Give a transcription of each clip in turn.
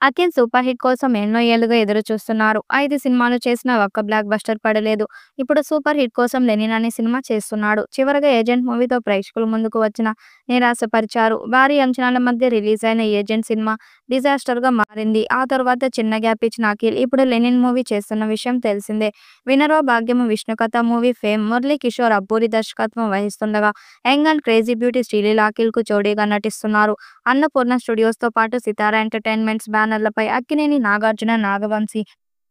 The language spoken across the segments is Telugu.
అఖిల్ సూపర్ హిట్ కోసం ఎన్నో ఏళ్లుగా ఎదురు చూస్తున్నారు. 5 సినిమాలు చేసినా ఒక్క బ్లాక్ బస్టర్ పడలేదు. ఇప్పుడు సూపర్ హిట్ కోసం 'లెనిన్' అనే సినిమా చేస్తున్నాడు. చివరగా 'ఏజెంట్' మూవీతో ప్రేక్షకుల ముందుకు వచ్చినా నిరాశపరిచారు. భారీ అంచనాల మధ్య రిలీజ్ అయిన 'ఏజెంట్' సినిమా డిజాస్టర్‌గా మారింది. ఆ తర్వాత చిన్న గ్యాప్ ఇచ్చిన అఖిల్ ఇప్పుడు 'లెనిన్' మూవీ చేస్తున్న విషయం తెలిసిందే. 'వినరో భాగ్యము', 'విష్ణుకథ' మూవీ ఫేమ్ మురళీ కిషోర్ అబ్బూరి దర్శకత్వం వహిస్తుండగా young and crazy beauty Sreeleela అఖిల్‌కు జోడీగా నటిస్తున్నారు. అన్నపూర్ణ స్టూడియోస్‌తో పాటు సితార ఎంటర్‌టైన్‌మెంట్స్ బ్యానర్లపై అక్కినేని, నాగార్జున, నాగవంశీ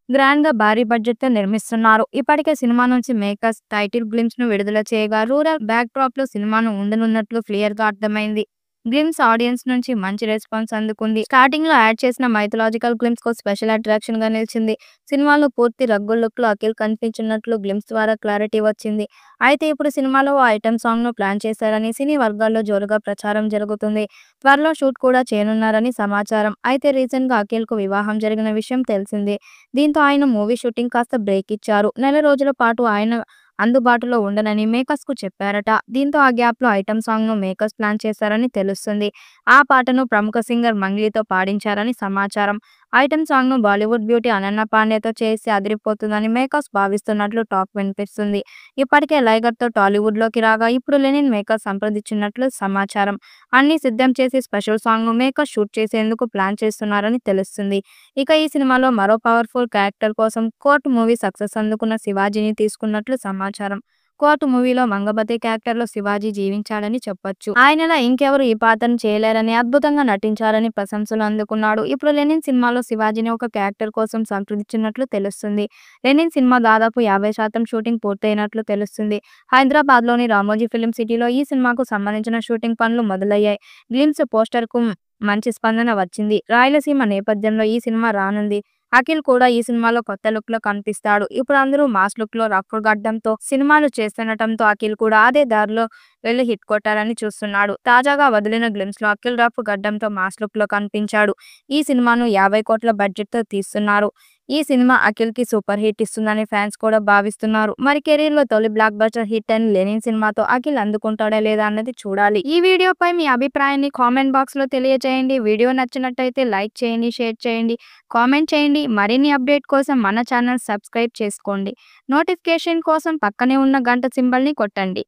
గ్రాండ్‌గా భారీ బడ్జెట్‌తో నిర్మిస్తున్నారు. ఇప్పటికే సినిమా నుంచి మేకర్స్ టైటిల్ గ్లింప్స్‌ను విడుదల చేయగా రూరల్ బ్యాక్‌డ్రాప్‌లో సినిమాను ఉండనున్నట్లు క్లియర్‌గా అర్థమైంది. గ్లింప్స్ ఆడియన్స్ నుంచి మంచి రెస్పాన్స్ అందుకుంది. స్టార్టింగ్‌లో యాడ్ చేసిన మైథలాజికల్ గ్లింప్స్‌కు స్పెషల్ అట్రాక్షన్‌గా నిలిచింది. సినిమాలో పూర్తి రగ్గుల్ లుక్‌లో అఖిల్ కనిపించనున్నట్లు గ్లింప్స్ ద్వారా క్లారిటీ వచ్చింది. అయితే ఇప్పుడు సినిమాలో ఓ ఐటెమ్ సాంగ్‌ను ప్లాన్ చేశారని సినీ వర్గాల్లో జోరుగా ప్రచారం జరుగుతుంది. త్వరలో షూట్ కూడా చేయనున్నారని సమాచారం. అయితే రీసెంట్‌గా అఖిల్‌కు వివాహం జరిగిన విషయం తెలిసిందే. దీంతో ఆయన మూవీ షూటింగ్ కాస్త బ్రేక్ ఇచ్చారు. నెల రోజుల పాటు ఆయన అందుబాటులో ఉండనని మేకర్స్‌కు చెప్పారట. దీంతో ఆ గ్యాప్‌లో ఐటెమ్ సాంగ్‌ను మేకర్స్ ప్లాన్ చేశారని తెలుస్తుంది. ఆ పాటను ప్రముఖ సింగర్ మంగ్లీతో పాడించారని సమాచారం. ఐటెమ్ సాంగ్‌ను బాలీవుడ్ బ్యూటీ అనన్య పాండేతో చేస్తే అదిరిపోతుందని మేకర్స్ భావిస్తున్నట్లు టాక్ వినిపిస్తుంది. ఇప్పటికే 'లైగర్'తో టాలీవుడ్‌లోకి రాగా ఇప్పుడు 'లెనిన్' మేకర్స్ సంప్రదించినట్లు సమాచారం. అన్నీ సిద్ధం చేసి స్పెషల్ సాంగ్‌ను మేకర్స్ షూట్ చేసేందుకు ప్లాన్ చేస్తున్నారని తెలుస్తుంది. ఇక ఈ సినిమాలో మరో పవర్‌ఫుల్ క్యారెక్టర్ కోసం 'కోర్ట్' మూవీ సక్సెస్ అందుకున్న శివాజీని తీసుకున్నట్లు సమాచారం. 'కోర్ట్' మూవీలో మంగపతి క్యారెక్టర్‌లో శివాజీ జీవించాడని చెప్పొచ్చు. ఆయనలా ఇంకెవరు ఈ పాత్రను చేయలేరని, అద్భుతంగా నటించారని ప్రశంసలు అందుకున్నాడు. ఇప్పుడు 'లెనిన్' సినిమాలో శివాజీని ఒక క్యారెక్టర్ కోసం సంప్రదించినట్లు తెలుస్తుంది. 'లెనిన్' సినిమా దాదాపు 50% షూటింగ్ పూర్తయినట్లు తెలుస్తుంది. హైదరాబాద్‌లోని రామోజీ ఫిల్మ్ సిటీలో ఈ సినిమాకు సంబంధించిన షూటింగ్ పనులు మొదలయ్యాయి. గ్లింప్స్ పోస్టర్‌కు మంచి స్పందన వచ్చింది. రాయలసీమ నేపథ్యంలో ఈ సినిమా రానుంది. అఖిల్ కూడా ఈ సినిమాలో కొత్త లుక్‌లో కనిపిస్తాడు. ఇప్పుడు అందరూ మాస్ లుక్‌లో రఫ్ గడ్డంతో సినిమాలు చేస్తుండటంతో అఖిల్ కూడా అదే దారిలో వెళ్లి హిట్ కొట్టాలని చూస్తున్నాడు. తాజాగా వదిలిన గ్లింప్స్‌లో అఖిల్ రఫ్ గడ్డంతో మాస్ లుక్‌లో కనిపించాడు. ఈ సినిమాను 50 కోట్ల బడ్జెట్‌తో తీస్తున్నారు. ఈ సినిమా అఖిల్‌కి సూపర్ హిట్ ఇస్తుందని ఫ్యాన్స్ కూడా భావిస్తున్నారు. మరి కెరీర్‌లో తొలి బ్లాక్ బస్టర్ హిట్ అయిన 'లెనిన్' సినిమాతో అఖిల్ అందుకుంటాడా లేదా అన్నది చూడాలి. ఈ వీడియోపై మీ అభిప్రాయాన్ని కామెంట్ బాక్స్‌లో తెలియజేయండి. వీడియో నచ్చినట్టయితే లైక్ చేయండి, షేర్ చేయండి, కామెంట్ చేయండి. మరిన్ని అప్డేట్ కోసం మన ఛానల్ సబ్స్క్రైబ్ చేసుకోండి. నోటిఫికేషన్ కోసం పక్కనే ఉన్న గంట సింబల్‌ని కొట్టండి.